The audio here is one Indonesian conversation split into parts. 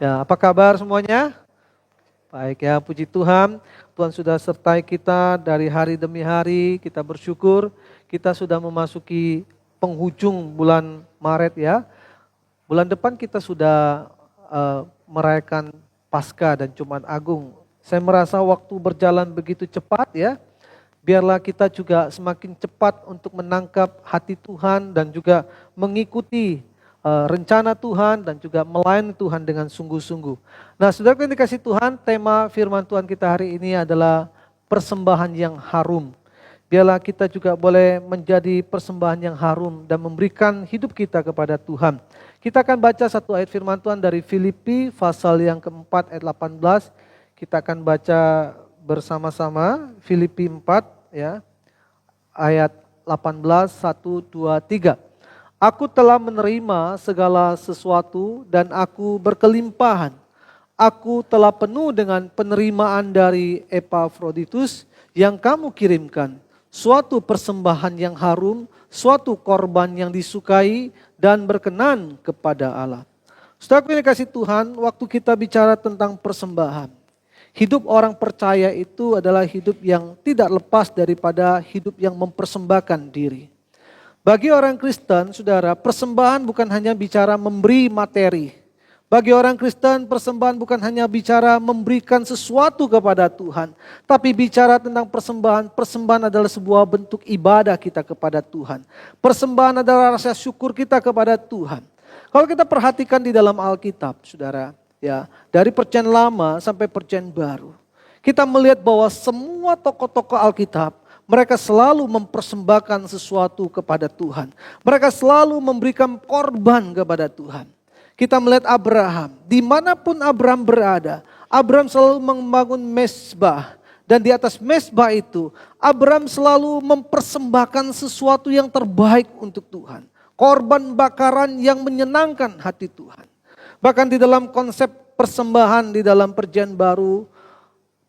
Ya, apa kabar semuanya? Baik ya, puji Tuhan. Tuhan sudah sertai kita dari hari demi hari. Kita bersyukur kita sudah memasuki penghujung bulan Maret ya. Bulan depan kita sudah merayakan Paskah dan Jumat Agung. Saya merasa waktu berjalan begitu cepat ya. Biarlah kita juga semakin cepat untuk menangkap hati Tuhan dan juga mengikuti rencana Tuhan dan juga melayani Tuhan dengan sungguh-sungguh. Nah, saudara yang dikasih Tuhan, tema firman Tuhan kita hari ini adalah persembahan yang harum. Biarlah kita juga boleh menjadi persembahan yang harum dan memberikan hidup kita kepada Tuhan. Kita akan baca satu ayat firman Tuhan dari Filipi pasal yang keempat ayat 18. Kita akan baca bersama-sama Filipi 4 ya. Ayat 18, 1, 2, 3. Aku telah menerima segala sesuatu dan aku berkelimpahan. Aku telah penuh dengan penerimaan dari Epafroditus yang kamu kirimkan. Suatu persembahan yang harum, suatu korban yang disukai dan berkenan kepada Allah. Saudara yang dikasih Tuhan, waktu kita bicara tentang persembahan, hidup orang percaya itu adalah hidup yang tidak lepas daripada hidup yang mempersembahkan diri. Bagi orang Kristen, saudara, persembahan bukan hanya bicara memberi materi. Bagi orang Kristen, persembahan bukan hanya bicara memberikan sesuatu kepada Tuhan. Tapi bicara tentang persembahan, persembahan adalah sebuah bentuk ibadah kita kepada Tuhan. Persembahan adalah rasa syukur kita kepada Tuhan. Kalau kita perhatikan di dalam Alkitab, saudara, ya, dari Perjanjian Lama sampai Perjanjian Baru, kita melihat bahwa semua tokoh-tokoh Alkitab mereka selalu mempersembahkan sesuatu kepada Tuhan. Mereka selalu memberikan korban kepada Tuhan. Kita melihat Abraham, dimanapun Abraham berada, Abraham selalu membangun mezbah. Dan di atas mezbah itu, Abraham selalu mempersembahkan sesuatu yang terbaik untuk Tuhan. Korban bakaran yang menyenangkan hati Tuhan. Bahkan di dalam konsep persembahan di dalam Perjanjian Baru,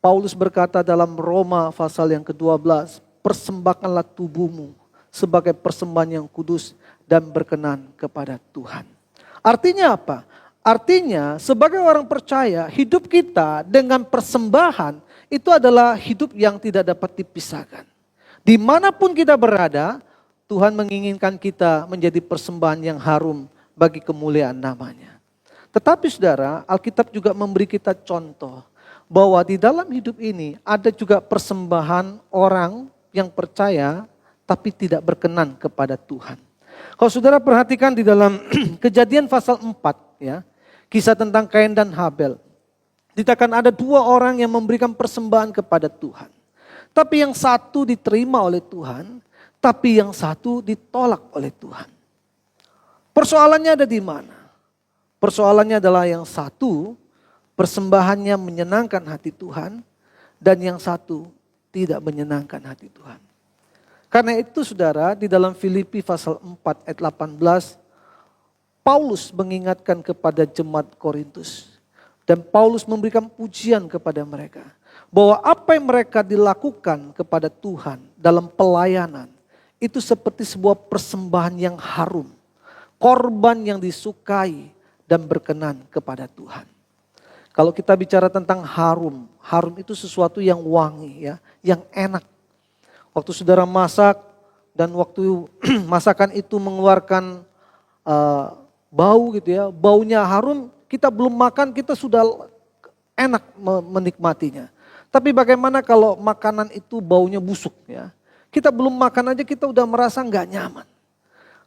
Paulus berkata dalam Roma pasal yang ke-12, persembahkanlah tubuhmu sebagai persembahan yang kudus dan berkenan kepada Tuhan. Artinya apa? Artinya sebagai orang percaya, hidup kita dengan persembahan itu adalah hidup yang tidak dapat dipisahkan. Dimanapun kita berada, Tuhan menginginkan kita menjadi persembahan yang harum bagi kemuliaan namanya. Tetapi saudara, Alkitab juga memberi kita contoh bahwa di dalam hidup ini ada juga persembahan orang yang percaya tapi tidak berkenan kepada Tuhan. Kalau saudara perhatikan di dalam Kejadian pasal 4 ya, kisah tentang Kain dan Habel. Dikatakan ada dua orang yang memberikan persembahan kepada Tuhan. Tapi yang satu diterima oleh Tuhan, tapi yang satu ditolak oleh Tuhan. Persoalannya ada di mana? Persoalannya adalah yang satu persembahannya menyenangkan hati Tuhan dan yang satu tidak menyenangkan hati Tuhan. Karena itu saudara, di dalam Filipi pasal 4 ayat 18, Paulus mengingatkan kepada jemaat Korintus. Dan Paulus memberikan pujian kepada mereka. Bahwa apa yang mereka dilakukan kepada Tuhan dalam pelayanan, itu seperti sebuah persembahan yang harum. Korban yang disukai dan berkenan kepada Tuhan. Kalau kita bicara tentang harum, harum itu sesuatu yang wangi ya, yang enak. Waktu saudara masak dan waktu masakan itu mengeluarkan bau gitu ya, baunya harum, kita belum makan kita sudah enak menikmatinya. Tapi bagaimana kalau makanan itu baunya busuk ya? Kita belum makan aja kita udah merasa nggak nyaman.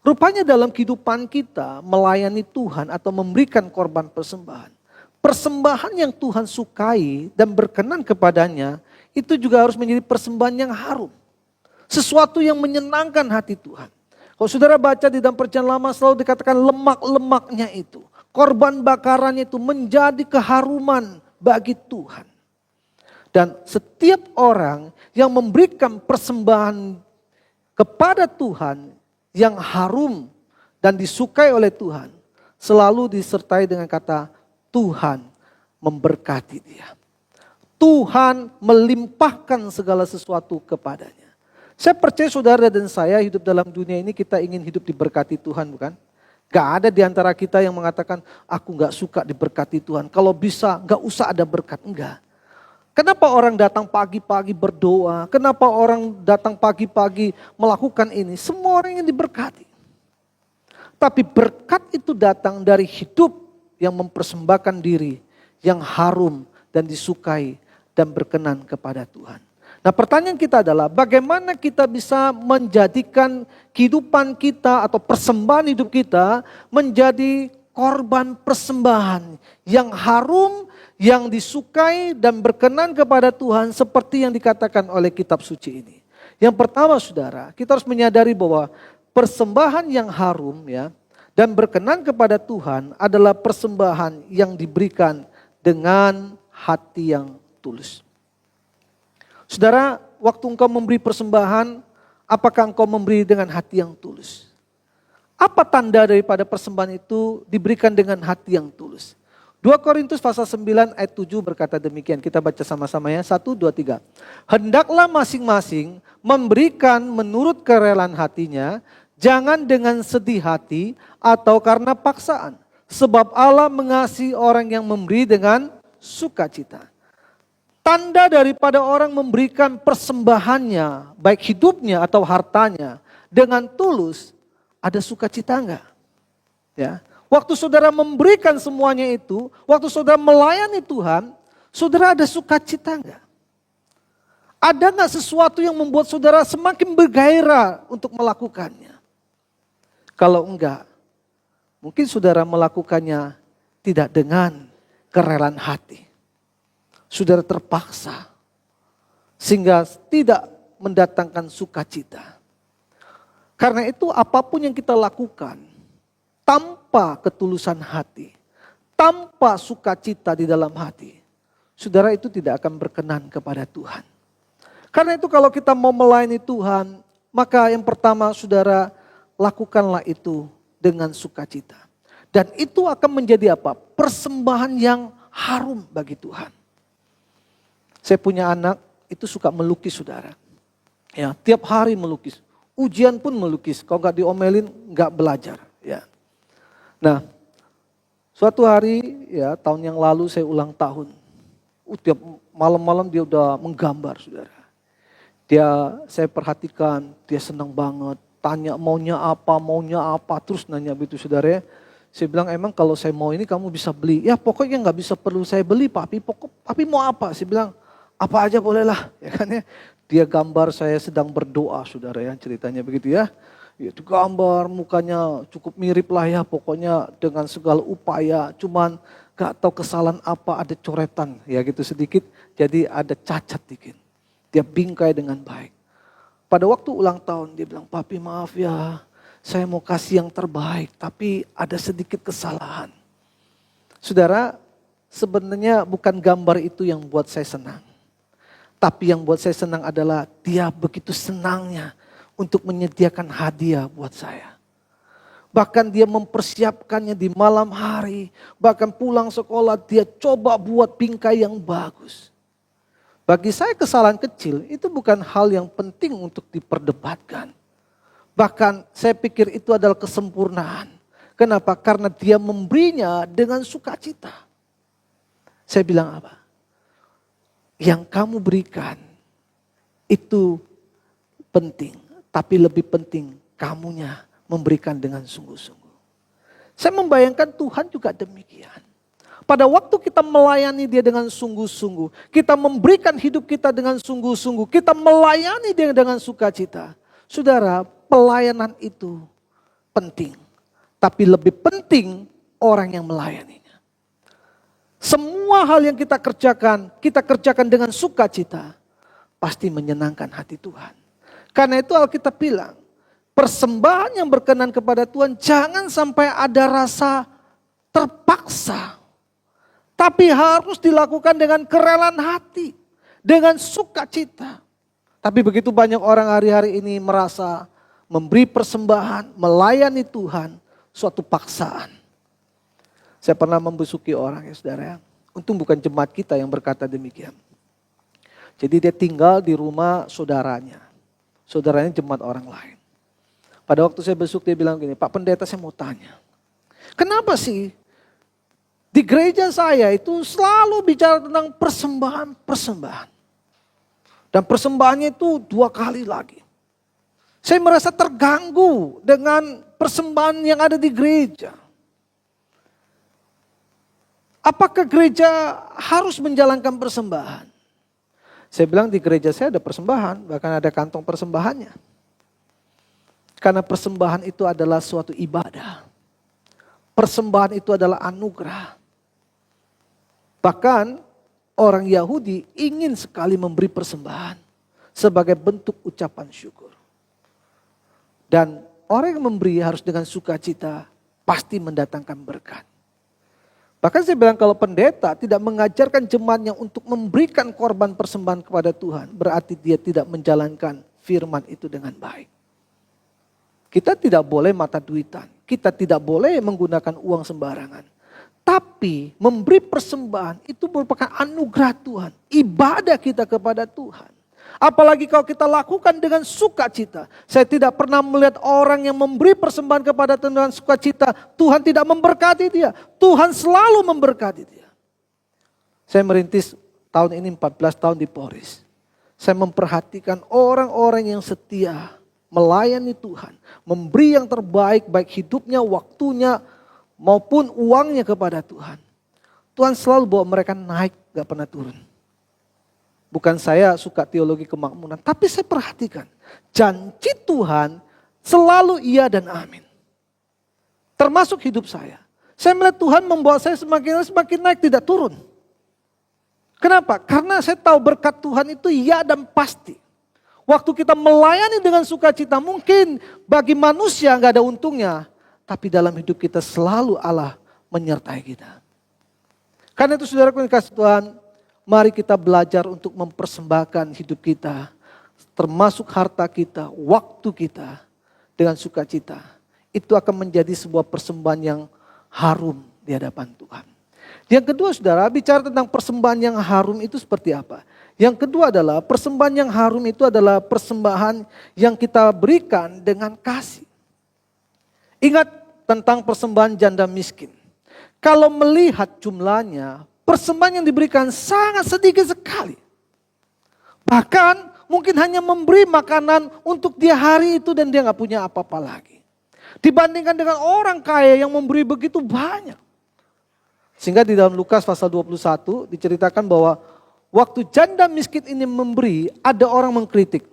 Rupanya dalam kehidupan kita melayani Tuhan atau memberikan korban persembahan. Persembahan yang Tuhan sukai dan berkenan kepadanya itu juga harus menjadi persembahan yang harum. Sesuatu yang menyenangkan hati Tuhan. Kalau saudara baca di dalam Perjanjian Lama selalu dikatakan lemak-lemaknya itu. Korban bakarannya itu menjadi keharuman bagi Tuhan. Dan setiap orang yang memberikan persembahan kepada Tuhan yang harum dan disukai oleh Tuhan selalu disertai dengan kata Tuhan memberkati dia. Tuhan melimpahkan segala sesuatu kepadanya. Saya percaya saudara dan saya hidup dalam dunia ini kita ingin hidup diberkati Tuhan bukan? Gak ada di antara kita yang mengatakan, aku gak suka diberkati Tuhan. Kalau bisa gak usah ada berkat, enggak. Kenapa orang datang pagi-pagi berdoa? Kenapa orang datang pagi-pagi melakukan ini? Semua orang ingin diberkati. Tapi berkat itu datang dari hidup yang mempersembahkan diri, yang harum dan disukai dan berkenan kepada Tuhan. Nah, pertanyaan kita adalah bagaimana kita bisa menjadikan kehidupan kita atau persembahan hidup kita menjadi korban persembahan yang harum, yang disukai dan berkenan kepada Tuhan seperti yang dikatakan oleh kitab suci ini. Yang pertama saudara, kita harus menyadari bahwa persembahan yang harum ya dan berkenan kepada Tuhan adalah persembahan yang diberikan dengan hati yang tulus. Saudara, waktu engkau memberi persembahan, apakah engkau memberi dengan hati yang tulus? Apa tanda daripada persembahan itu diberikan dengan hati yang tulus? 2 Korintus pasal 9 ayat 7 berkata demikian. Kita baca sama-sama ya. 1, 2, 3. Hendaklah masing-masing memberikan menurut kerelaan hatinya, jangan dengan sedih hati atau karena paksaan. Sebab Allah mengasihi orang yang memberi dengan sukacita. Tanda daripada orang memberikan persembahannya, baik hidupnya atau hartanya, dengan tulus, ada sukacita enggak? Ya. Waktu saudara memberikan semuanya itu, waktu saudara melayani Tuhan, saudara ada sukacita enggak? Ada enggak sesuatu yang membuat saudara semakin bergairah untuk melakukannya? Kalau enggak, mungkin saudara melakukannya tidak dengan kerelaan hati. Saudara terpaksa, sehingga tidak mendatangkan sukacita. Karena itu apapun yang kita lakukan, tanpa ketulusan hati, tanpa sukacita di dalam hati, saudara itu tidak akan berkenan kepada Tuhan. Karena itu kalau kita mau melayani Tuhan, maka yang pertama saudara lakukanlah itu dengan sukacita. Dan itu akan menjadi apa? Persembahan yang harum bagi Tuhan. Saya punya anak itu suka melukis saudara. Ya, tiap hari melukis. Ujian pun melukis. Kalau nggak diomelin nggak belajar. Ya. Nah, suatu hari ya tahun yang lalu saya ulang tahun. Tiap malam-malam dia udah menggambar saudara. Saya perhatikan dia senang banget. Tanya maunya apa, terus nanya begitu saudara. Saya bilang emang kalau saya mau ini kamu bisa beli. Ya pokoknya nggak bisa perlu saya beli papi. Papi mau apa? Saya bilang apa aja bolehlah. Ya kan ya. Dia gambar saya sedang berdoa saudara ya ceritanya begitu ya. Itu gambar mukanya cukup mirip lah ya pokoknya dengan segala upaya. Cuman gak tahu kesalahan apa ada coretan ya gitu sedikit. Jadi ada cacat dikit. Dia bingkai dengan baik. Pada waktu ulang tahun dia bilang papi maaf ya. Saya mau kasih yang terbaik tapi ada sedikit kesalahan. Saudara sebenarnya bukan gambar itu yang buat saya senang. Tapi yang buat saya senang adalah dia begitu senangnya untuk menyediakan hadiah buat saya. Bahkan dia mempersiapkannya di malam hari. Bahkan pulang sekolah dia coba buat bingkai yang bagus. Bagi saya kesalahan kecil itu bukan hal yang penting untuk diperdebatkan. Bahkan saya pikir itu adalah kesempurnaan. Kenapa? Karena dia memberinya dengan sukacita. Saya bilang apa? Yang kamu berikan itu penting. Tapi lebih penting kamunya memberikan dengan sungguh-sungguh. Saya membayangkan Tuhan juga demikian. Pada waktu kita melayani dia dengan sungguh-sungguh. Kita memberikan hidup kita dengan sungguh-sungguh. Kita melayani dia dengan sukacita. Saudara, pelayanan itu penting. Tapi lebih penting orang yang melayaninya. Semua hal yang kita kerjakan dengan sukacita. Pasti menyenangkan hati Tuhan. Karena itu Alkitab bilang, persembahan yang berkenan kepada Tuhan jangan sampai ada rasa terpaksa. Tapi harus dilakukan dengan kerelaan hati, dengan sukacita. Tapi begitu banyak orang hari-hari ini merasa memberi persembahan, melayani Tuhan, suatu paksaan. Saya pernah membesuki orang ya saudara, untung bukan jemaat kita yang berkata demikian. Jadi dia tinggal di rumah saudaranya. Saudaranya jemaat orang lain. Pada waktu saya besuk dia bilang gini, Pak Pendeta saya mau tanya. Kenapa sih di gereja saya itu selalu bicara tentang persembahan. Dan persembahannya itu 2 kali lagi. Saya merasa terganggu dengan persembahan yang ada di gereja. Apakah gereja harus menjalankan persembahan? Saya bilang di gereja saya ada persembahan, bahkan ada kantong persembahannya. Karena persembahan itu adalah suatu ibadah. Persembahan itu adalah anugerah. Bahkan orang Yahudi ingin sekali memberi persembahan sebagai bentuk ucapan syukur. Dan orang yang memberi harus dengan sukacita pasti mendatangkan berkat. Bahkan saya bilang kalau pendeta tidak mengajarkan jemaatnya untuk memberikan korban persembahan kepada Tuhan, berarti dia tidak menjalankan firman itu dengan baik. Kita tidak boleh mata duitan, kita tidak boleh menggunakan uang sembarangan. Tapi memberi persembahan itu merupakan anugerah Tuhan, ibadah kita kepada Tuhan. Apalagi kalau kita lakukan dengan sukacita. Saya tidak pernah melihat orang yang memberi persembahan kepada Tuhan dengan sukacita, Tuhan tidak memberkati dia. Tuhan selalu memberkati dia. Saya merintis tahun ini 14 tahun di Polres. Saya memperhatikan orang-orang yang setia, melayani Tuhan. Memberi yang terbaik, baik hidupnya, waktunya, maupun uangnya kepada Tuhan. Tuhan selalu bawa mereka naik, gak pernah turun. Bukan saya suka teologi kemakmuran, tapi saya perhatikan janji Tuhan selalu iya dan amin. Termasuk hidup saya. Saya melihat Tuhan membawa saya semakin naik, tidak turun. Kenapa? Karena saya tahu berkat Tuhan itu iya dan pasti. Waktu kita melayani dengan sukacita, mungkin bagi manusia gak ada untungnya. Tapi dalam hidup kita selalu Allah menyertai kita. Karena itu saudaraku yang dikasihi Tuhan, mari kita belajar untuk mempersembahkan hidup kita, termasuk harta kita, waktu kita dengan sukacita. Itu akan menjadi sebuah persembahan yang harum di hadapan Tuhan. Yang kedua saudara, bicara tentang persembahan yang harum itu seperti apa? Yang kedua adalah persembahan yang harum itu adalah persembahan yang kita berikan dengan kasih. Ingat tentang persembahan janda miskin. Kalau melihat jumlahnya, persembahan yang diberikan sangat sedikit sekali. Bahkan mungkin hanya memberi makanan untuk dia hari itu dan dia gak punya apa-apa lagi. Dibandingkan dengan orang kaya yang memberi begitu banyak. Sehingga di dalam Lukas pasal 21 diceritakan bahwa waktu janda miskin ini memberi, ada orang mengkritik.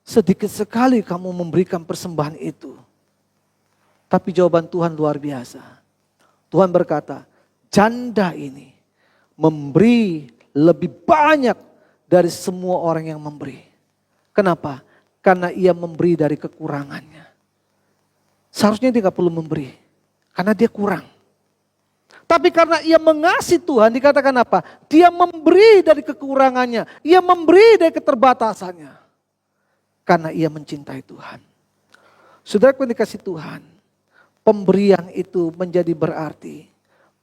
Sedikit sekali kamu memberikan persembahan itu. Tapi jawaban Tuhan luar biasa. Tuhan berkata, janda ini memberi lebih banyak dari semua orang yang memberi. Kenapa? Karena ia memberi dari kekurangannya. Seharusnya dia gak perlu memberi. Karena dia kurang. Tapi karena ia mengasihi Tuhan, dikatakan apa? Dia memberi dari kekurangannya. Ia memberi dari keterbatasannya. Karena ia mencintai Tuhan. Saudaraku yang dikasihi Tuhan, pemberian itu menjadi berarti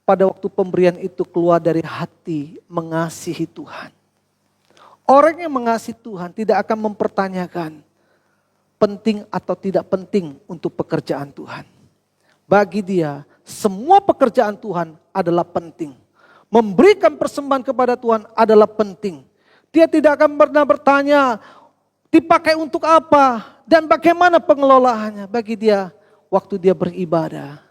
pada waktu pemberian itu keluar dari hati mengasihi Tuhan. Orang yang mengasihi Tuhan tidak akan mempertanyakan penting atau tidak penting untuk pekerjaan Tuhan. Bagi dia, semua pekerjaan Tuhan adalah penting. Memberikan persembahan kepada Tuhan adalah penting. Dia tidak akan pernah bertanya, dipakai untuk apa dan bagaimana pengelolaannya. Bagi dia, waktu dia beribadah,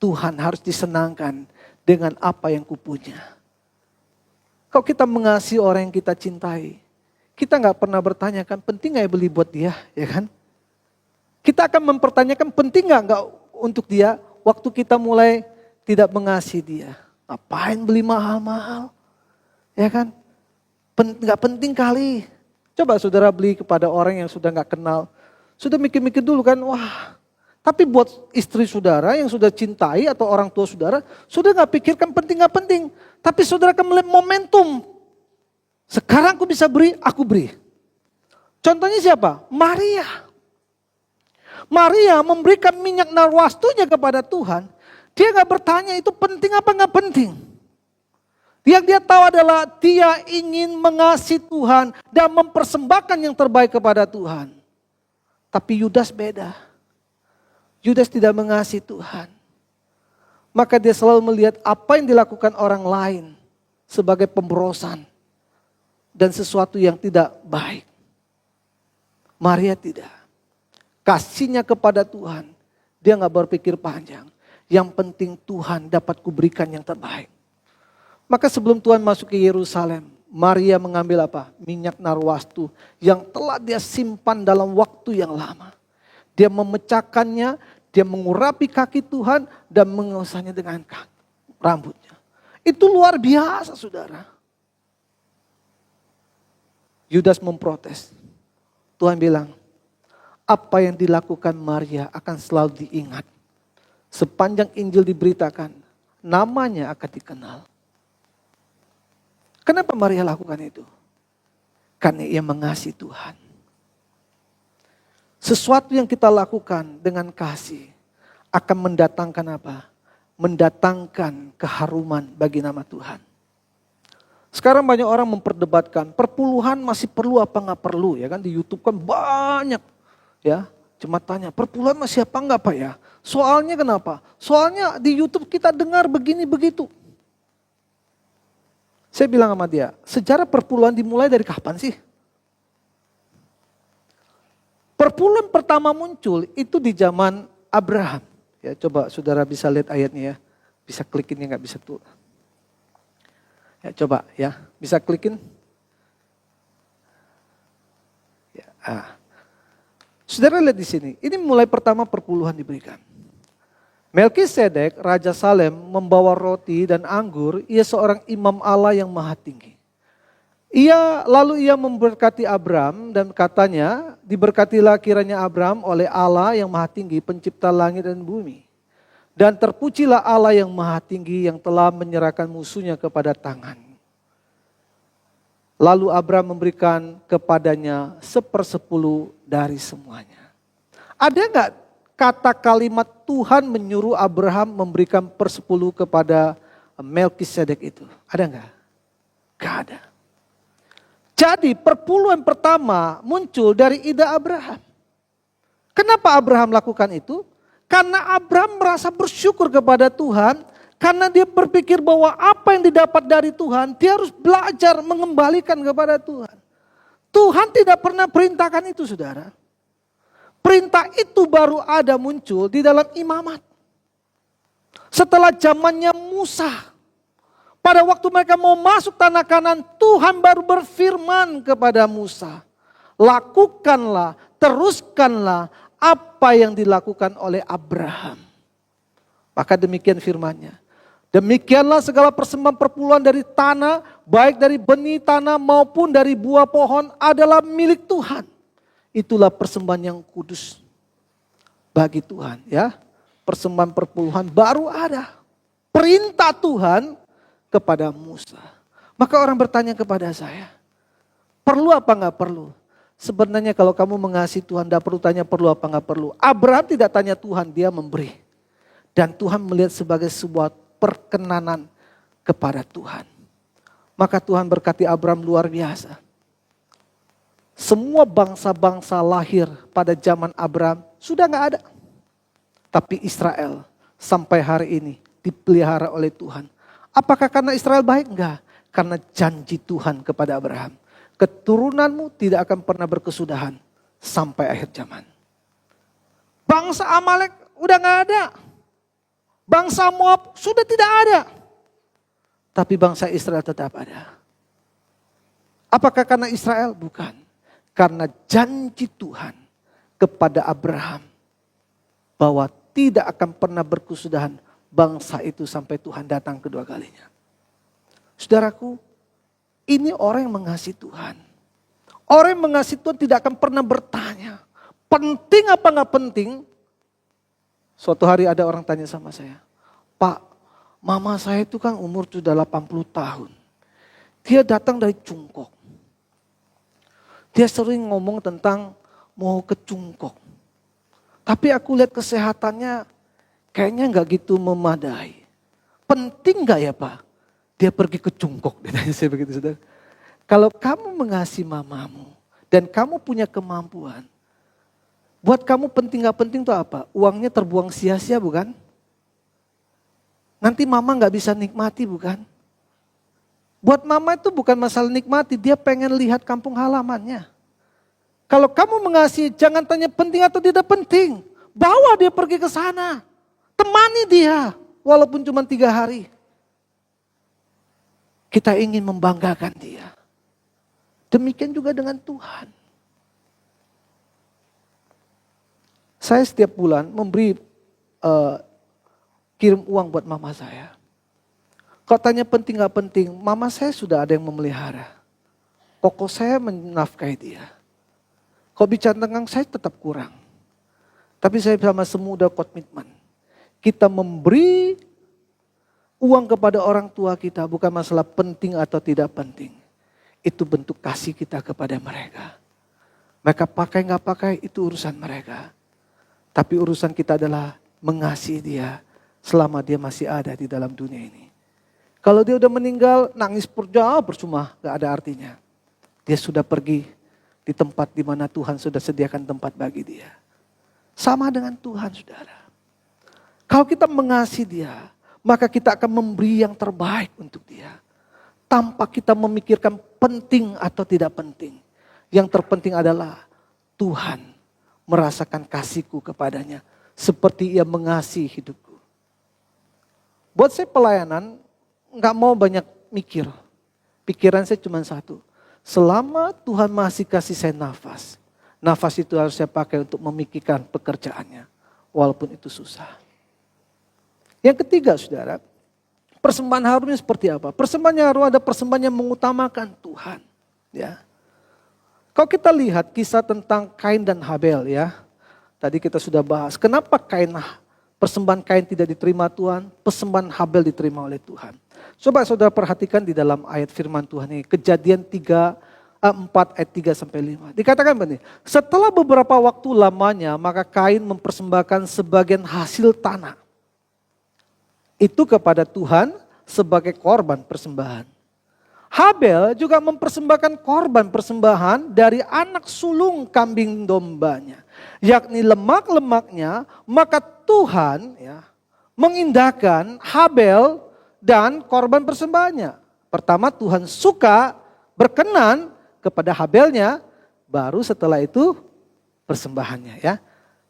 Tuhan harus disenangkan dengan apa yang kupunya. Kalau kita mengasihi orang yang kita cintai, kita gak pernah bertanyakan penting gak beli buat dia, ya kan? Kita akan mempertanyakan penting gak untuk dia waktu kita mulai tidak mengasihi dia. Ngapain beli mahal-mahal, ya kan? Gak penting kali. Coba saudara beli kepada orang yang sudah gak kenal, sudah mikir-mikir dulu kan, wah. Tapi buat istri saudara yang sudah cintai atau orang tua saudara, sudah gak pikirkan penting gak penting. Tapi saudara akan melihat momentum. Sekarang aku bisa beri, aku beri. Contohnya siapa? Maria. Maria memberikan minyak narwastunya kepada Tuhan. Dia gak bertanya itu penting apa gak penting. Yang dia tahu adalah dia ingin mengasihi Tuhan dan mempersembahkan yang terbaik kepada Tuhan. Tapi Yudas beda. Yudas tidak mengasihi Tuhan. Maka dia selalu melihat apa yang dilakukan orang lain sebagai pemborosan dan sesuatu yang tidak baik. Maria tidak. Kasihnya kepada Tuhan, dia gak berpikir panjang. Yang penting Tuhan dapat kuberikan yang terbaik. Maka sebelum Tuhan masuk ke Yerusalem, Maria mengambil apa? Minyak narwastu yang telah dia simpan dalam waktu yang lama. Dia memecahkannya, dia mengurapi kaki Tuhan dan mengusahnya dengan rambutnya. Itu luar biasa, saudara. Yudas memprotes. Tuhan bilang, apa yang dilakukan Maria akan selalu diingat. Sepanjang Injil diberitakan, namanya akan dikenal. Kenapa Maria lakukan itu? Karena ia mengasihi Tuhan. Sesuatu yang kita lakukan dengan kasih akan mendatangkan apa? Mendatangkan keharuman bagi nama Tuhan. Sekarang banyak orang memperdebatkan perpuluhan masih perlu apa nggak perlu, ya kan? Di YouTube kan banyak, ya. Cuma tanya perpuluhan masih apa nggak Pak ya? Soalnya kenapa? Soalnya di YouTube kita dengar begini begitu. Saya bilang sama dia, sejarah perpuluhan dimulai dari kapan sih? Perpuluhan pertama muncul itu di zaman Abraham. Ya, coba saudara bisa lihat ayatnya ya. Bisa klikin ya, nggak bisa tuh. Ya, coba ya, bisa klikin. Ya, Saudara lihat di sini, ini mulai pertama perpuluhan diberikan. Melkisedek, Raja Salem membawa roti dan anggur, ia seorang imam Allah yang maha tinggi. Lalu ia memberkati Abram dan katanya, diberkatilah kiranya Abram oleh Allah yang maha tinggi, pencipta langit dan bumi. Dan terpujilah Allah yang maha tinggi yang telah menyerahkan musuhnya kepada tangan. Lalu Abram memberikan kepadanya 1/10 dari semuanya. Ada enggak kata kalimat Tuhan menyuruh Abraham memberikan 1/10 kepada Melkisedek itu? Ada enggak? Enggak ada. Jadi perpuluhan pertama muncul dari ide Abraham. Kenapa Abraham lakukan itu? Karena Abraham merasa bersyukur kepada Tuhan. Karena dia berpikir bahwa apa yang didapat dari Tuhan, dia harus belajar mengembalikan kepada Tuhan. Tuhan tidak pernah perintahkan itu, saudara. Perintah itu baru ada muncul di dalam imamat. Setelah zamannya Musa. Pada waktu mereka mau masuk tanah Kanaan, Tuhan baru berfirman kepada Musa. Lakukanlah, teruskanlah apa yang dilakukan oleh Abraham. Maka demikian firman-Nya. Demikianlah segala persembahan perpuluhan dari tanah, baik dari benih tanah maupun dari buah pohon adalah milik Tuhan. Itulah persembahan yang kudus bagi Tuhan, ya. Persembahan perpuluhan baru ada. Perintah Tuhan kepada Musa. Maka orang bertanya kepada saya, perlu apa enggak perlu? Sebenarnya kalau kamu mengasihi Tuhan, tidak perlu tanya perlu apa enggak perlu. Abraham tidak tanya Tuhan, dia memberi. Dan Tuhan melihat sebagai sebuah perkenanan kepada Tuhan. Maka Tuhan berkati Abraham luar biasa. Semua bangsa-bangsa lahir pada zaman Abraham sudah enggak ada. Tapi Israel sampai hari ini dipelihara oleh Tuhan. Apakah karena Israel baik? Enggak. Karena janji Tuhan kepada Abraham. Keturunanmu tidak akan pernah berkesudahan sampai akhir zaman. Bangsa Amalek udah gak ada. Bangsa Moab sudah tidak ada. Tapi bangsa Israel tetap ada. Apakah karena Israel? Bukan. Karena janji Tuhan kepada Abraham. Bahwa tidak akan pernah berkesudahan bangsa itu sampai Tuhan datang kedua kalinya. Saudaraku, ini orang yang mengasihi Tuhan. Orang yang mengasihi Tuhan tidak akan pernah bertanya, penting apa gak penting? Suatu hari ada orang tanya sama saya, Pak, mama saya itu kan umur sudah 80 tahun. Dia datang dari Cungkok. Dia sering ngomong tentang mau ke Cungkok. Tapi aku lihat kesehatannya kayaknya gak gitu memadai. Penting gak ya Pak? Dia pergi ke Cungkok, ditanya saya begitu saudara. Kalau kamu mengasihi mamamu dan kamu punya kemampuan, buat kamu penting gak penting itu apa? Uangnya terbuang sia-sia bukan? nanti mama gak bisa nikmati bukan? Buat mama itu bukan masalah nikmati, dia pengen lihat kampung halamannya. Kalau kamu mengasihi, jangan tanya penting atau tidak penting. Bawa dia pergi ke sana. Temani dia, walaupun cuma 3 hari. Kita ingin membanggakan dia. Demikian juga dengan Tuhan. Saya setiap bulan memberi kirim uang buat mama saya. Kalau tanya penting gak penting, mama saya sudah ada yang memelihara. Koko saya menafkahi dia. Kalau bicara tentang saya tetap kurang. Tapi saya sama semua udah komitmen. Kita memberi uang kepada orang tua kita bukan masalah penting atau tidak penting. Itu bentuk kasih kita kepada mereka. Mereka pakai gak pakai itu urusan mereka. Tapi urusan kita adalah mengasihi dia selama dia masih ada di dalam dunia ini. Kalau dia udah meninggal, nangis percuma, gak ada artinya. Dia sudah pergi di tempat di mana Tuhan sudah sediakan tempat bagi dia. Sama dengan Tuhan, saudara. Kalau kita mengasihi dia, maka kita akan memberi yang terbaik untuk dia. Tanpa kita memikirkan penting atau tidak penting. Yang terpenting adalah Tuhan merasakan kasihku kepadanya. Seperti ia mengasihi hidupku. Buat saya pelayanan, gak mau banyak mikir. Pikiran saya cuma satu. Selama Tuhan masih kasih saya nafas. Nafas itu harus saya pakai untuk memikirkan pekerjaannya. Walaupun itu susah. Yang ketiga saudara. Persembahan harumnya seperti apa? Persembahan harum ada persembahan yang mengutamakan Tuhan. Ya. Kalau kita lihat kisah tentang Kain dan Habel ya. Tadi kita sudah bahas. Kenapa persembahan Kain tidak diterima Tuhan? Persembahan Habel diterima oleh Tuhan. Coba saudara perhatikan di dalam ayat firman Tuhan ini. Kejadian 4 ayat 3 sampai 5. Dikatakan begini. Setelah beberapa waktu lamanya maka Kain mempersembahkan sebagian hasil tanah. Itu kepada Tuhan sebagai korban persembahan. Habel juga mempersembahkan korban persembahan dari anak sulung kambing dombanya. Yakni lemak-lemaknya, maka Tuhan ya, mengindahkan Habel dan korban persembahannya. Pertama Tuhan suka berkenan kepada Habelnya, baru setelah itu persembahannya ya.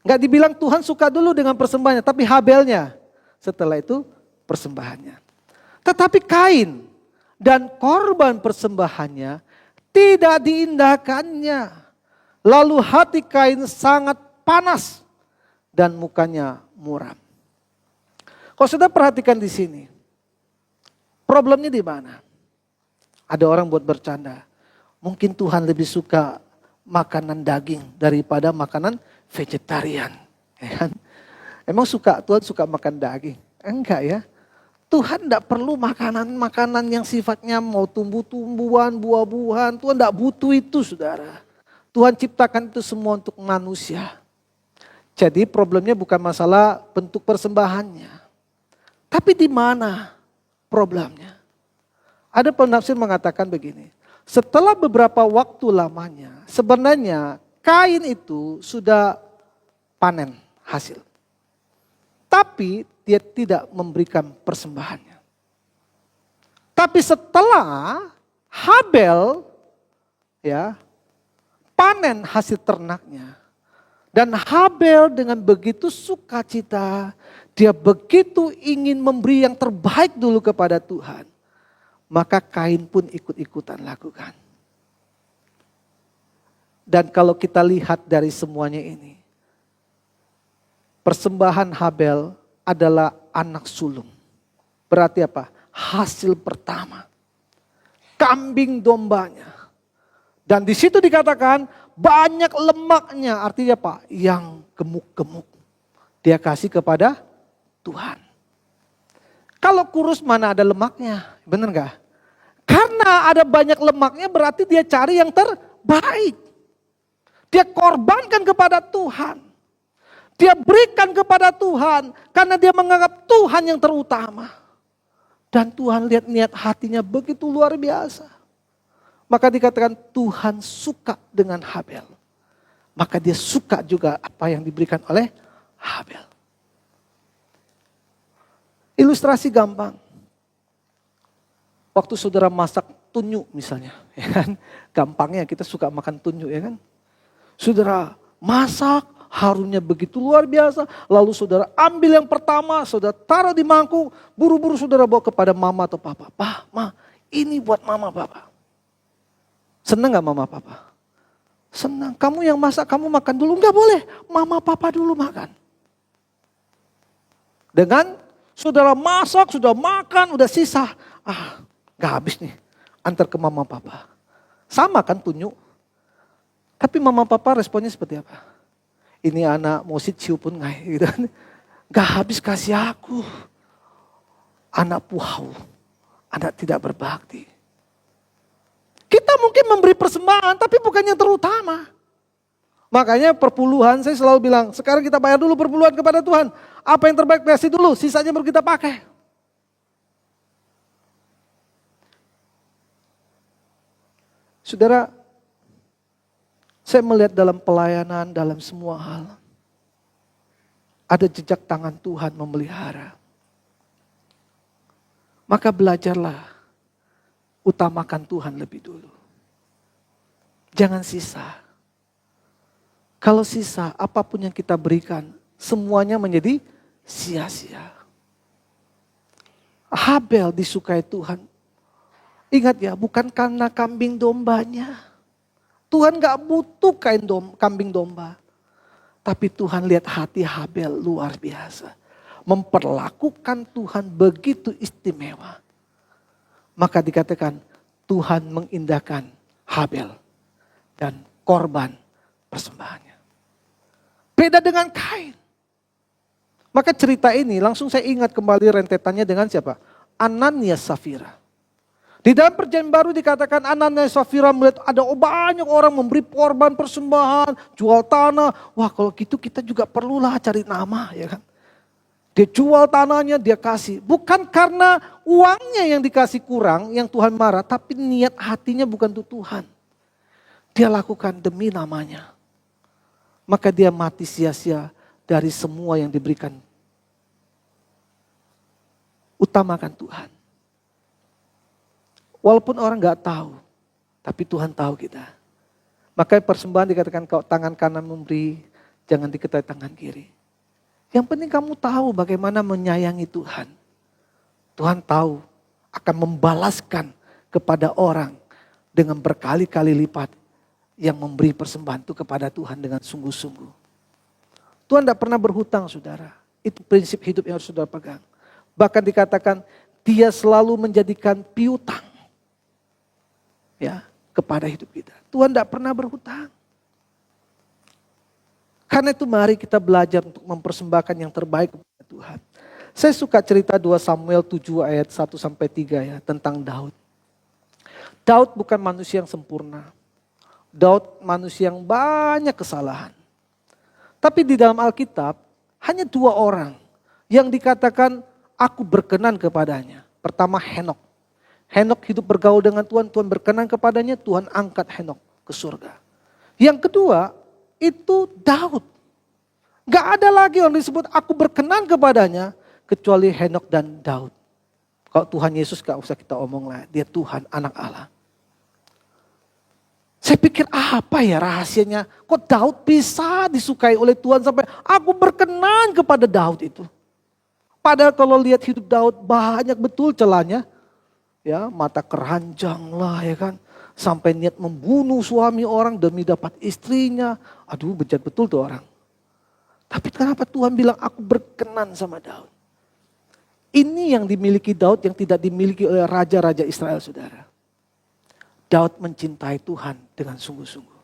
Enggak dibilang Tuhan suka dulu dengan persembahannya, tapi Habelnya. Setelah itu persembahannya. Tetapi Kain dan korban persembahannya tidak diindahkannya. Lalu hati Kain sangat panas dan mukanya muram. Kalau sudah perhatikan di sini, problemnya di mana? Ada orang buat bercanda. Mungkin Tuhan lebih suka makanan daging daripada makanan vegetarian. Ya kan? Emang Tuhan suka makan daging? Enggak ya. Tuhan tidak perlu makanan-makanan yang sifatnya mau tumbuh-tumbuhan, buah-buahan. Tuhan tidak butuh itu saudara. Tuhan ciptakan itu semua untuk manusia. Jadi problemnya bukan masalah bentuk persembahannya. Tapi di mana problemnya? Ada penafsir mengatakan begini. Setelah beberapa waktu lamanya, sebenarnya Kain itu sudah panen hasil. Tapi dia tidak memberikan persembahannya. Tapi setelah Habel ya panen hasil ternaknya. Dan Habel dengan begitu sukacita, dia begitu ingin memberi yang terbaik dulu kepada Tuhan. Maka Kain pun ikut-ikutan lakukan. Dan kalau kita lihat dari semuanya ini, persembahan Habel adalah anak sulung. Berarti apa? Hasil pertama. Kambing dombanya. Dan di situ dikatakan banyak lemaknya. Artinya apa? Yang gemuk-gemuk. Dia kasih kepada Tuhan. Kalau kurus mana ada lemaknya? Benar gak? Karena ada banyak lemaknya berarti dia cari yang terbaik. Dia korbankan kepada Tuhan. Dia berikan kepada Tuhan karena dia menganggap Tuhan yang terutama. Dan Tuhan lihat niat hatinya begitu luar biasa. Maka dikatakan Tuhan suka dengan Habel. Maka dia suka juga apa yang diberikan oleh Habel. Ilustrasi gampang. Waktu saudara masak tunyu misalnya, ya kan? Gampangnya kita suka makan tunyu, ya kan? Saudara masak, harumnya begitu luar biasa. Lalu saudara ambil yang pertama, saudara taruh di mangkuk, buru-buru saudara bawa kepada mama atau papa. "Pa, ma, ini buat mama papa." Senang gak mama papa? Senang. Kamu yang masak, kamu makan dulu. Enggak boleh, mama papa dulu makan. Dengan saudara masak, sudah makan, udah sisa. Gak habis nih, antar ke mama papa. Sama kan tunjuk. Tapi mama papa responnya seperti apa? Ini anak mau ciu pun nggak gitu. Gak habis kasih aku. Anak puhau, anak tidak berbakti. Kita mungkin memberi persembahan tapi bukan yang terutama. Makanya perpuluhan saya selalu bilang, sekarang kita bayar dulu perpuluhan kepada Tuhan. Apa yang terbaik kasih dulu, sisanya baru kita pakai. Saudara, saya melihat dalam pelayanan, dalam semua hal, ada jejak tangan Tuhan memelihara. Maka belajarlah, utamakan Tuhan lebih dulu. Jangan sisa. Kalau sisa, apapun yang kita berikan, semuanya menjadi sia-sia. Habel disukai Tuhan. Ingat ya, bukan karena kambing dombanya. Tuhan gak butuh kambing domba. Tapi Tuhan lihat hati Habel luar biasa. Memperlakukan Tuhan begitu istimewa. Maka dikatakan Tuhan mengindahkan Habel dan korban persembahannya. Beda dengan Kain. Maka cerita ini langsung saya ingat kembali rentetannya dengan siapa? Ananias Safira. Di dalam perjanjian baru dikatakan Ananias Safira melihat ada banyak orang memberi korban persembahan, jual tanah. Wah, kalau gitu kita juga perlulah cari nama, ya kan? Dia jual tanahnya, dia kasih. Bukan karena uangnya yang dikasih kurang, yang Tuhan marah. Tapi niat hatinya bukan untuk Tuhan. Dia lakukan demi namanya. Maka dia mati sia-sia dari semua yang diberikan. Utamakan Tuhan. Walaupun orang gak tahu, tapi Tuhan tahu kita. Makanya persembahan dikatakan kalau tangan kanan memberi, jangan diketahui tangan kiri. Yang penting kamu tahu bagaimana menyayangi Tuhan. Tuhan tahu akan membalaskan kepada orang dengan berkali-kali lipat yang memberi persembahan itu kepada Tuhan dengan sungguh-sungguh. Tuhan tidak pernah berhutang, saudara. Itu prinsip hidup yang harus saudara pegang. Bahkan dikatakan dia selalu menjadikan piutang, ya, kepada hidup kita. Tuhan tidak pernah berhutang. Karena itu mari kita belajar untuk mempersembahkan yang terbaik kepada Tuhan. Saya suka cerita 2 Samuel 7 ayat 1-3 ya, tentang Daud. Daud bukan manusia yang sempurna. Daud manusia yang banyak kesalahan. Tapi di dalam Alkitab hanya 2 orang yang dikatakan aku berkenan kepadanya. Pertama Henok. Henok hidup bergaul dengan Tuhan, Tuhan berkenan kepadanya, Tuhan angkat Henok ke surga. Yang kedua itu Daud. Gak ada lagi orang disebut aku berkenan kepadanya kecuali Henok dan Daud. Kalau Tuhan Yesus gak usah kita omong lah, dia Tuhan anak Allah. Saya pikir apa ya rahasianya? Kok Daud bisa disukai oleh Tuhan sampai aku berkenan kepada Daud itu. Padahal kalau lihat hidup Daud banyak betul celahnya. Ya, mata keranjang lah, ya kan. Sampai niat membunuh suami orang demi dapat istrinya. Aduh, bejat betul tuh orang. Tapi kenapa Tuhan bilang aku berkenan sama Daud? Ini yang dimiliki Daud yang tidak dimiliki oleh raja-raja Israel, saudara. Daud mencintai Tuhan dengan sungguh-sungguh.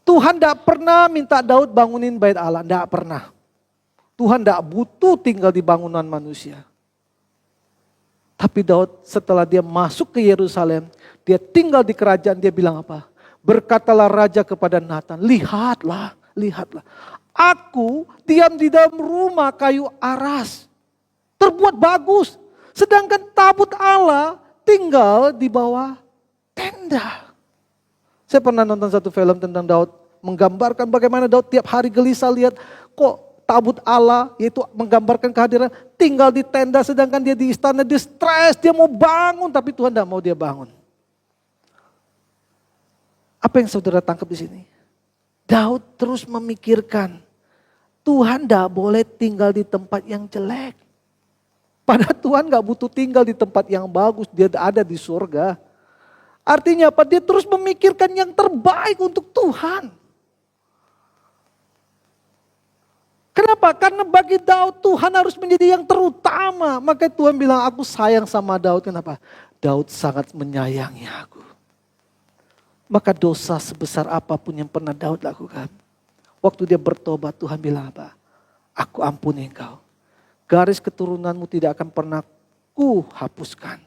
Tuhan tidak pernah minta Daud bangunin bait Allah, tidak pernah. Tuhan tidak butuh tinggal di bangunan manusia. Tapi Daud setelah dia masuk ke Yerusalem, dia tinggal di kerajaan, dia bilang apa? Berkatalah raja kepada Nathan, lihatlah. Aku diam di dalam rumah kayu aras, terbuat bagus. Sedangkan tabut Allah tinggal di bawah tenda. Saya pernah nonton satu film tentang Daud, menggambarkan bagaimana Daud tiap hari gelisah lihat, kok tabut Allah, yaitu menggambarkan kehadiran, tinggal di tenda sedangkan dia di istana, dia stres, dia mau bangun tapi Tuhan tidak mau dia bangun. Apa yang saudara tangkap di sini? Daud terus memikirkan, Tuhan tidak boleh tinggal di tempat yang jelek. Padahal Tuhan gak butuh tinggal di tempat yang bagus, dia ada di surga. Artinya apa? Dia terus memikirkan yang terbaik untuk Tuhan. Kenapa? Karena bagi Daud Tuhan harus menjadi yang terutama. Maka Tuhan bilang, aku sayang sama Daud. Kenapa? Daud sangat menyayangi aku. Maka dosa sebesar apapun yang pernah Daud lakukan. Waktu dia bertobat, Tuhan bilang apa? Aku ampuni engkau. Garis keturunanmu tidak akan pernah ku hapuskan.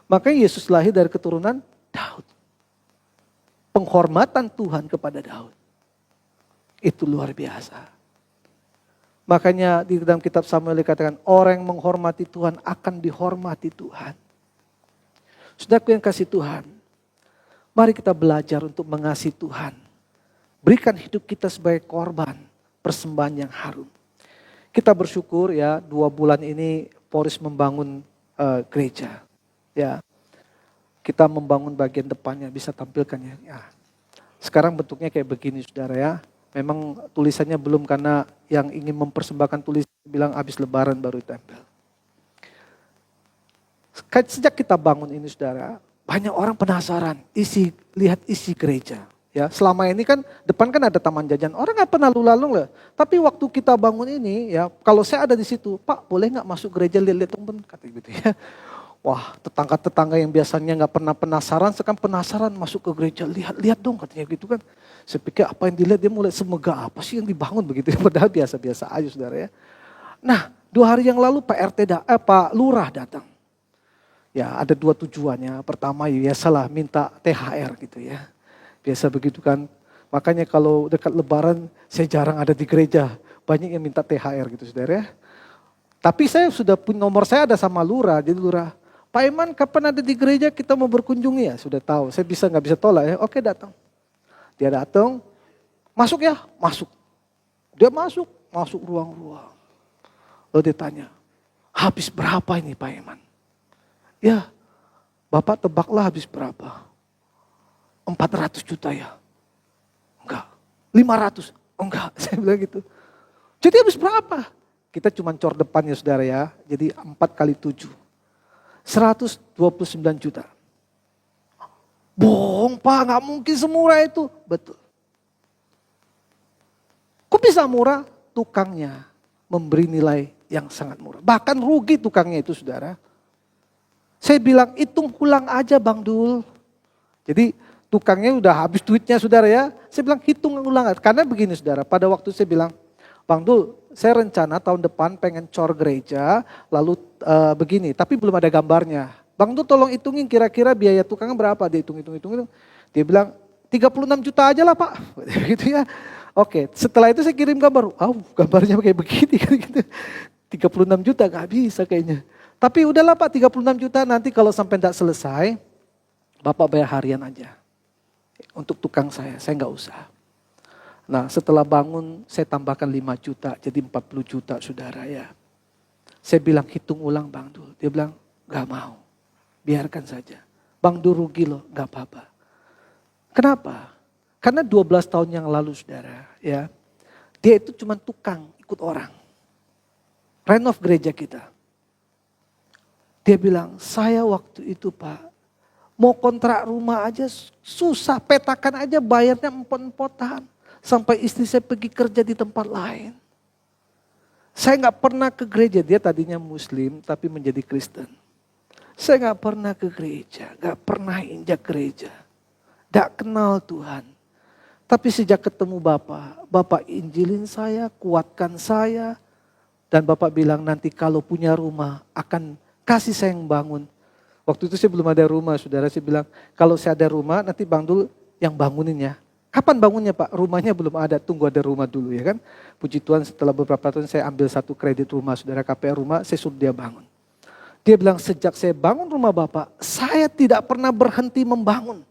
Maka Yesus lahir dari keturunan Daud. Penghormatan Tuhan kepada Daud. Itu luar biasa. Makanya di dalam kitab Samuel dikatakan orang yang menghormati Tuhan akan dihormati Tuhan. Saudaraku yang kasih Tuhan, mari kita belajar untuk mengasihi Tuhan. Berikan hidup kita sebagai korban, persembahan yang harum. Kita bersyukur ya 2 bulan ini Polres membangun gereja. Ya, kita membangun bagian depannya, bisa tampilkan ya. Sekarang bentuknya kayak begini saudara ya. Memang tulisannya belum karena yang ingin mempersembahkan tulisan bilang habis lebaran baru tempel. Sejak kita bangun ini saudara, banyak orang penasaran lihat isi gereja. Ya, selama ini kan depan kan ada taman jajan, orang nggak pernah lalu-lalu lah. Tapi waktu kita bangun ini ya, kalau saya ada di situ, Pak boleh nggak masuk gereja lihat-lihat teman, kata gitu ya. Wah, tetangga-tetangga yang biasanya nggak pernah penasaran, sekarang penasaran masuk ke gereja, lihat dong katanya gitu kan. Saya pikir apa yang dilihat, dia mulai semegah apa sih yang dibangun begitu, padahal biasa-biasa aja saudara ya. Nah 2 hari yang lalu Pak Lurah datang. Ya ada 2 tujuannya, pertama ya salah minta THR gitu ya. Biasa begitu kan, makanya kalau dekat lebaran saya jarang ada di gereja, banyak yang minta THR gitu saudara ya. Tapi saya sudah punya nomor, saya ada sama Lurah, jadi Lurah, Pak Iman kapan ada di gereja kita mau berkunjung ya, sudah tahu, saya nggak bisa tolak ya, oke datang. Dia datang, masuk ya, masuk. Dia masuk ruang-ruang. Lalu dia tanya, habis berapa ini Pak Iman? Ya, Bapak tebaklah habis berapa? 400 juta ya? Enggak. 500? Enggak, saya bilang gitu. Jadi habis berapa? Kita cuma cor depannya saudara ya, jadi 4 kali 7. 129 juta. Bohong Pak, gak mungkin semurah itu. Betul. Kok bisa murah? Tukangnya memberi nilai yang sangat murah. Bahkan rugi tukangnya itu saudara. Saya bilang hitung ulang aja Bang Dul. Jadi tukangnya udah habis duitnya saudara ya. Saya bilang hitung ulang. Karena begini saudara, pada waktu saya bilang, Bang Dul saya rencana tahun depan pengen cor gereja lalu begini. Tapi belum ada gambarnya. Bang Dul tolong hitungin kira-kira biaya tukangnya berapa. Dia hitung. Dia bilang 36 juta aja lah Pak. Gitu ya. Oke, setelah itu saya kirim gambar. Gambarnya kayak begini. Gitu. 36 juta gak bisa kayaknya. Tapi udahlah Pak 36 juta nanti kalau sampai tidak selesai. Bapak bayar harian aja. Untuk tukang saya gak usah. Nah setelah bangun saya tambahkan 5 juta jadi 40 juta saudara ya. Saya bilang hitung ulang Bang Dul. Dia bilang gak mau. Biarkan saja. Bang Dul rugi loh, gak apa-apa. Kenapa? Karena 12 tahun yang lalu saudara ya. Dia itu cuma tukang ikut orang. Renov gereja kita. Dia bilang saya waktu itu Pak. Mau kontrak rumah aja susah. Petakan aja bayarnya empot-empotan. Sampai istri saya pergi kerja di tempat lain. Saya gak pernah ke gereja. Dia tadinya muslim tapi menjadi Kristen. Saya gak pernah ke gereja. Gak pernah injak gereja. Gak kenal Tuhan. Tapi sejak ketemu Bapak injilin saya, kuatkan saya. Dan Bapak bilang nanti kalau punya rumah akan kasih saya yang bangun. Waktu itu saya belum ada rumah saudara. Saya bilang kalau saya ada rumah nanti Bang Dul yang bangunin ya. Kapan bangunnya Pak? Rumahnya belum ada, tunggu ada rumah dulu ya kan. Puji Tuhan setelah beberapa tahun saya ambil 1 kredit rumah saudara, KPR rumah, saya suruh dia bangun. Dia bilang sejak saya bangun rumah Bapak, saya tidak pernah berhenti membangun.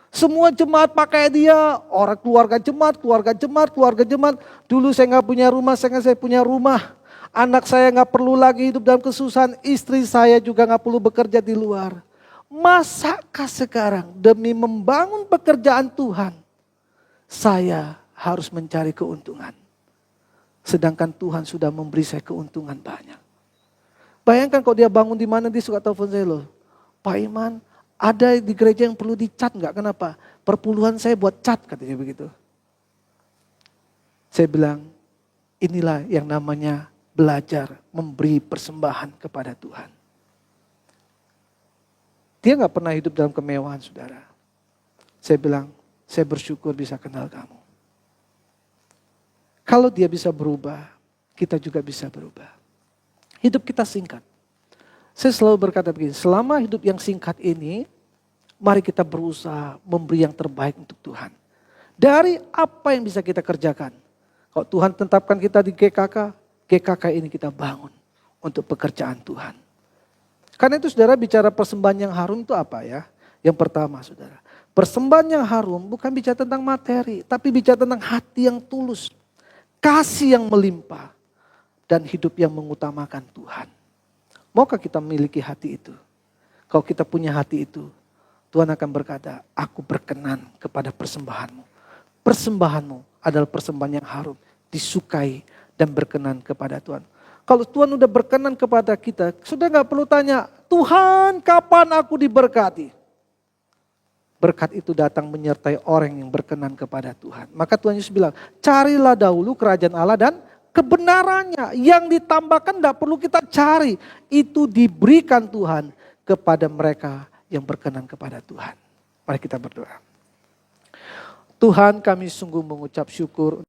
Semua jemaat pakai dia, orang keluarga jemaat, keluarga jemaat, keluarga jemaat. Dulu saya nggak punya rumah, sekarang saya punya rumah. Anak saya nggak perlu lagi hidup dalam kesusahan, istri saya juga nggak perlu bekerja di luar. Masakah sekarang demi membangun pekerjaan Tuhan, saya harus mencari keuntungan. Sedangkan Tuhan sudah memberi saya keuntungan banyak. Bayangkan kalau dia bangun di mana, dia suka telepon saya loh. Pak Iman, ada di gereja yang perlu dicat nggak? Kenapa? Perpuluhan saya buat cat, katanya begitu. Saya bilang, inilah yang namanya belajar memberi persembahan kepada Tuhan. Dia nggak pernah hidup dalam kemewahan, saudara. Saya bilang, saya bersyukur bisa kenal kamu. Kalau dia bisa berubah, kita juga bisa berubah. Hidup kita singkat. Saya selalu berkata begini, selama hidup yang singkat ini, mari kita berusaha memberi yang terbaik untuk Tuhan. Dari apa yang bisa kita kerjakan. Kalau Tuhan tetapkan kita di GKK ini kita bangun untuk pekerjaan Tuhan. Karena itu saudara, bicara persembahan yang harum itu apa ya? Yang pertama saudara, persembahan yang harum bukan bicara tentang materi, tapi bicara tentang hati yang tulus. Kasih yang melimpah dan hidup yang mengutamakan Tuhan. Maukah kita memiliki hati itu? Kalau kita punya hati itu, Tuhan akan berkata, aku berkenan kepada persembahanmu. Persembahanmu adalah persembahan yang harum, disukai dan berkenan kepada Tuhan. Kalau Tuhan udah berkenan kepada kita, sudah gak perlu tanya, Tuhan kapan aku diberkati? Berkat itu datang menyertai orang yang berkenan kepada Tuhan. Maka Tuhan Yesus bilang, carilah dahulu kerajaan Allah dan kebenarannya. Yang ditambahkan tidak perlu kita cari. Itu diberikan Tuhan kepada mereka yang berkenan kepada Tuhan. Mari kita berdoa. Tuhan, kami sungguh mengucap syukur.